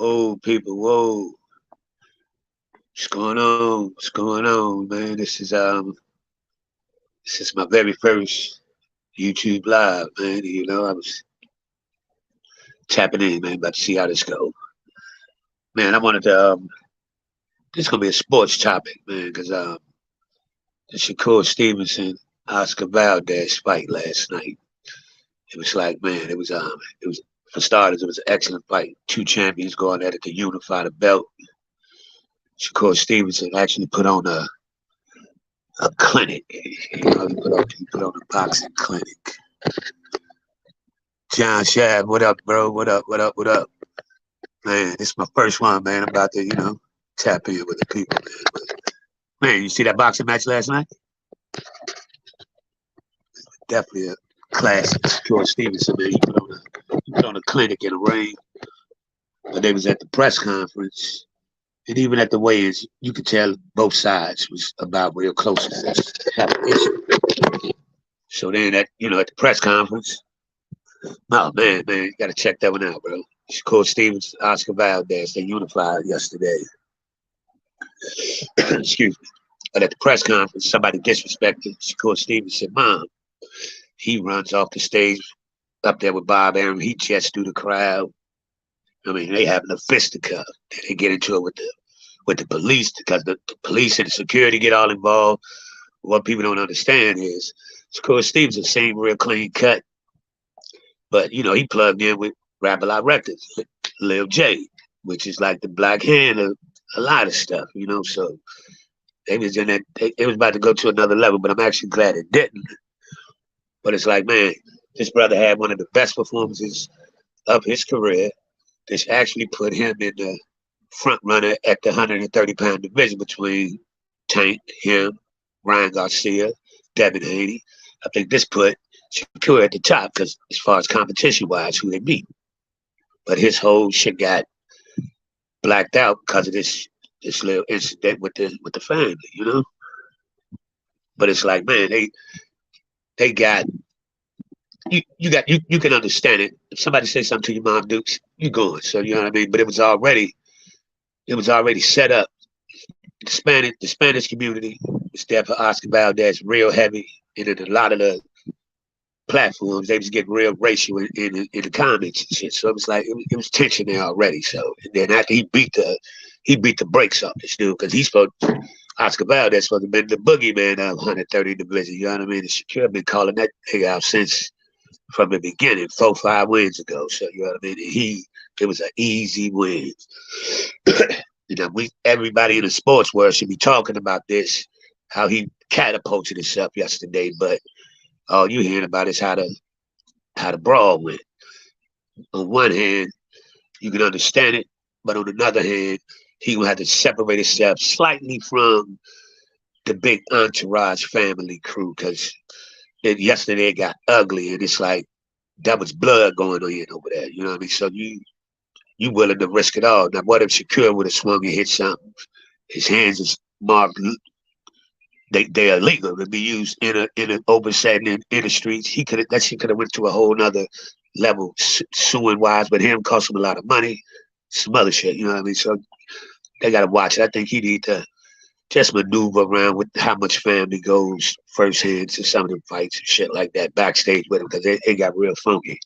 Whoa, people, whoa. What's going on? What's going on, man? This is my very first YouTube live, man. I was tapping in, man, about to see how this go. Man, I wanted to this is gonna be a sports topic, man, because the Shakur Stevenson Oscar Valdez fight last night. It was like, man, it was for starters, it was an excellent fight. Two champions going at it to unify the belt. Shakur Stevenson actually put on a clinic. He put on a boxing clinic. John Shab, what up, bro? What up? What up? What up? Man, this is my first one, man. I'm about to, tap in with the people, man. But, man, you see that boxing match last night? Definitely a classic. George Stevenson, man. He put on a clinic in a ring. But they was at the press conference. And even at the weigh-ins, you could tell both sides was about real close to have an issue. So then at the press conference, oh man, you gotta check that one out, bro. Shakur Stevens, Oscar Valdez, they unified yesterday. Excuse me. But at the press conference, somebody disrespected Shakur Stevens said, Mom, he runs off the stage up there with Bob Arum. He jets through the crowd. I mean, they having a fisticuff. They get into it with the police because the police and the security get all involved. What people don't understand is Shakur Stevens seemed real clean cut, but he plugged in with Rap-A-Lot Records, Lil J, which is like the black hand of a lot of stuff, So they was in that. It was about to go to another level, but I'm actually glad it didn't. But it's like, man, this brother had one of the best performances of his career. This actually put him in the front runner at the 130-pound division between Tank, him, Ryan Garcia, Devin Haney. I think this put Shakur at the top because as far as competition-wise, who they beat. But his whole shit got blacked out because of this little incident with the family. But it's like, man, they got you can understand it. If somebody says something to your mom, Dukes, you going. So you know what I mean. But it was already set up. The Spanish community was there for Oscar Valdez, real heavy, and in a lot of the platforms they was getting real racial in the comments and shit. So it was like it was tension there already. So and then after he beat the brakes off this dude because Oscar Valdez supposed to been the boogeyman of 130 division. You know what I mean? And Shakur been calling that nigga out since from the beginning, 4-5 wins ago. So you know what I mean? And it was an easy win. Everybody in the sports world should be talking about this, how he catapulted himself yesterday. But all you hearing about is how the brawl went. On one hand, you can understand it, but on another hand, he gonna have to separate himself slightly from the big entourage family crew because yesterday it got ugly and it's like that was blood going on over there. You know what I mean? So you willing to risk it all. Now what if Shakur would have swung and hit something? His hands is marked. They're illegal to be used in an open setting in the streets. That shit could have went to a whole nother level suing wise, but him cost him a lot of money, some other shit. You know what I mean? So they gotta watch it. I think he need to just maneuver around with how much family goes firsthand to some of them fights and shit like that backstage with him because it got real funky.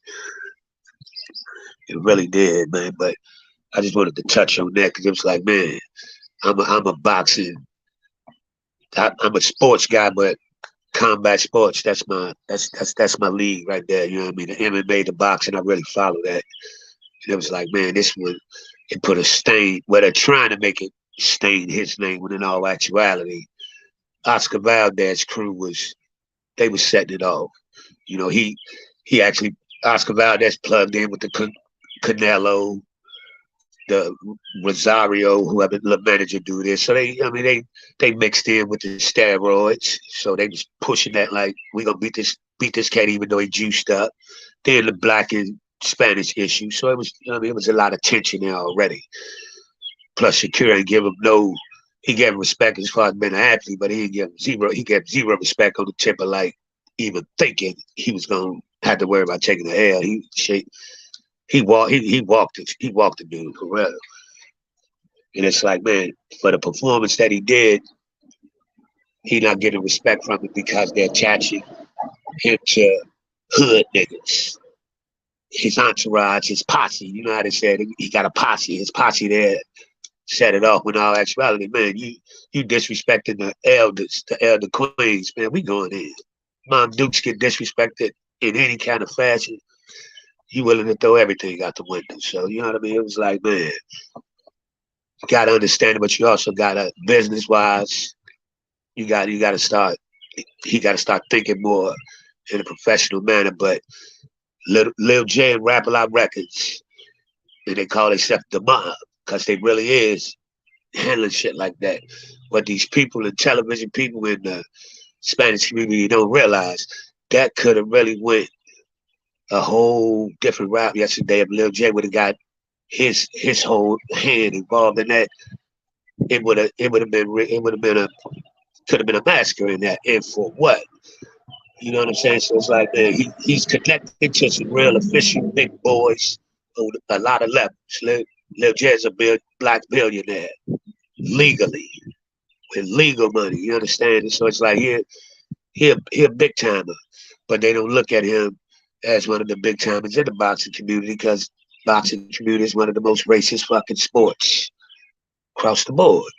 It really did, man. But I just wanted to touch on that because it was like, man, I'm a boxing, I'm a sports guy, but combat sports, that's my league right there. You know what I mean? The MMA, the boxing, I really follow that. And it was like, man, this one, it put a stain where they're trying to make it stain his name when in all actuality, Oscar Valdez crew they was setting it off. He actually Oscar Valdez plugged in with the Canelo, the Rosario, whoever the manager do this. So they mixed in with the steroids. So they was pushing that like we gonna beat this cat even though he juiced up. Then the black and Spanish issue. So it was a lot of tension there already. Plus Shakur ain't give him he gave him respect as far as being an athlete, but he gave zero respect on the tip of like even thinking he was gonna have to worry about taking the L. he walked the dude for real. And it's like, man, for the performance that he did, he not getting respect from it because they're attaching him to hood niggas. His entourage, his posse, you know how they said he got a posse. His posse there set it off when all actuality, man, you disrespecting the elders, the elder queens, man, we going in. Mom Dukes get disrespected in any kind of fashion, you willing to throw everything out the window. So you know what I mean? It was like, man, you gotta understand it, but you also gotta business wise, you gotta start he gotta start thinking more in a professional manner. But Lil J and Rap A Lot Records, and they call themselves the mob, because they really is handling shit like that. What these people in television, people in the Spanish community don't realize, that could have really went a whole different route yesterday if Lil J would have got his whole hand involved in that. It would have been a could have been a massacre in that. And for what? You know what I'm saying? So it's like, man, he's connected to some real official big boys on a lot of levels. Lil J's a black billionaire legally with legal money. You understand? And so it's like he a big timer, but they don't look at him as one of the big timers in the boxing community, because boxing community is one of the most racist fucking sports across the board.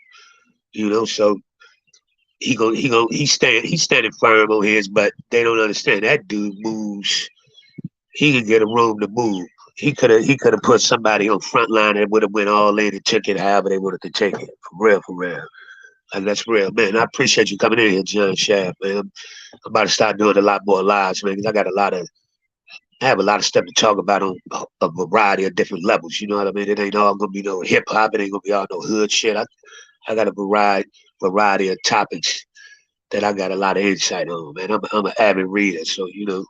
You know, so he's standing firm on his, but they don't understand that dude moves. He could get a room to move. He could have put somebody on front line that would have went all in and took it however they wanted to take it. For real, for real. And that's real, man. I appreciate you coming in here, John Shaft, man. I'm about to start doing a lot more lives, man, because I have a lot of stuff to talk about on a variety of different levels. You know what I mean? It ain't all gonna be no hip hop. It ain't gonna be all no hood shit. I got a variety of topics that I got a lot of insight on, man. I'm an avid reader, so you know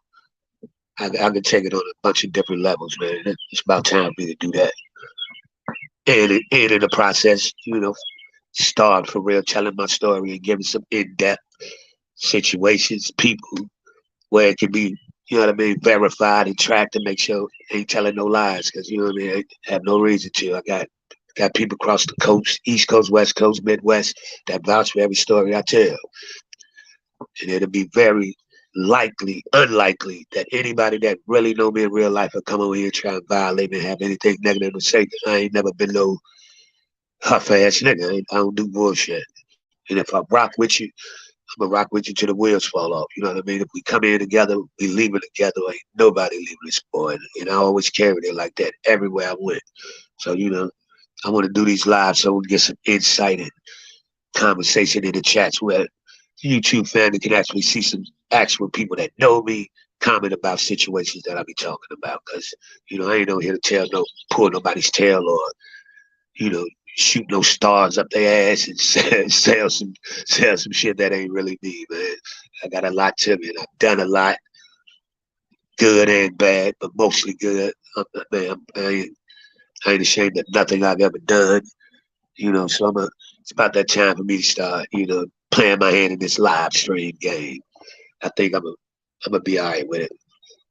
I can take it on a bunch of different levels, man. It's about time for me to do that. And in the process, you know, start for real telling my story and giving some in depth situations, people where it can be, you know what I mean, verified and tracked to make sure I ain't telling no lies. Because, you know what I mean, I have no reason to. I got people across the coast, East Coast, West Coast, Midwest, that vouch for every story I tell. And it'll be very unlikely that anybody that really know me in real life will come over here and try and violate me and have anything negative to say. I ain't never been no huff ass nigga. I don't do bullshit. And if I rock with you, I'm gonna rock with you till the wheels fall off. You know what I mean? If we come in together, we leave it together. Ain't nobody leaving this boy. And I always carried it like that everywhere I went. So, you know, I want to do these lives so we can get some insight and conversation in the chats where YouTube family can actually see some actual people that know me comment about situations that I be talking about. Because, you know, I ain't no here to pull nobody's tail or, you know, shoot no stars up their ass and sell some shit that ain't really me, man. I got a lot to me, and I've done a lot, good and bad, but mostly good. Man, I ain't ashamed of nothing I've ever done, you know. So it's about that time for me to start, you know, playing my hand in this live stream game. I think I'm gonna be all right with it.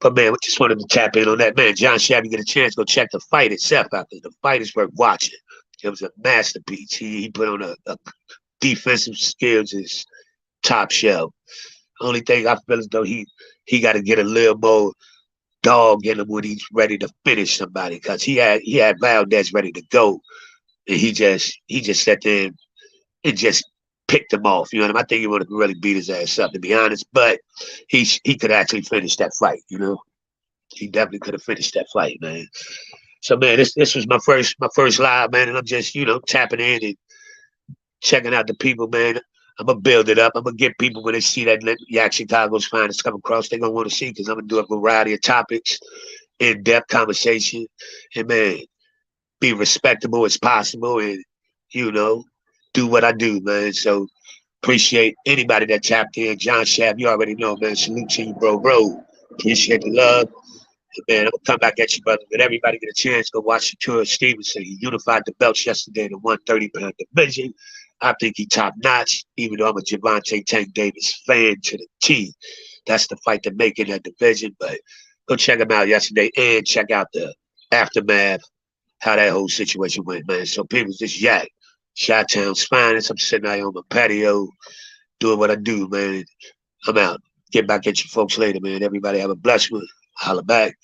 But man, we just wanted to tap in on that, man. John Shabby, get a chance, go check the fight itself out there. The fight is worth watching. It was a masterpiece. He put on a defensive skills is top shelf. Only thing I feel as though he got to get a little more dog in him when he's ready to finish somebody, because he had Valdez ready to go, and he just sat there and just picked him off. You know what I mean? I think he would have really beat his ass up, to be honest. But he could actually finish that fight. You know, he definitely could have finished that fight, man. So man, this was my first live, man, and I'm just, you know, tapping in and checking out the people, man. I'm gonna build it up. I'm gonna get people when they see that Yak Chicago's finest come across, they're gonna want to see, because I'm gonna do a variety of topics, in-depth conversation, and man, be respectable as possible, and you know, do what I do, man. So appreciate anybody that tapped in. John Shaft, you already know, man. Salute to you, bro. Appreciate the love. Man, I'm gonna come back at you, brother. Let everybody get a chance. Go watch Shakur Stevenson. He unified the belts yesterday in the 130-pound division. I think he top notch, even though I'm a Javante Tank Davis fan to the T. That's the fight to make in that division. But go check him out yesterday, and check out the aftermath, how that whole situation went, man. So people just yak. Chi-Town's finest. I'm sitting out on my patio doing what I do, man. I'm out. Get back at you folks later, man. Everybody have a blessed one. Holla back.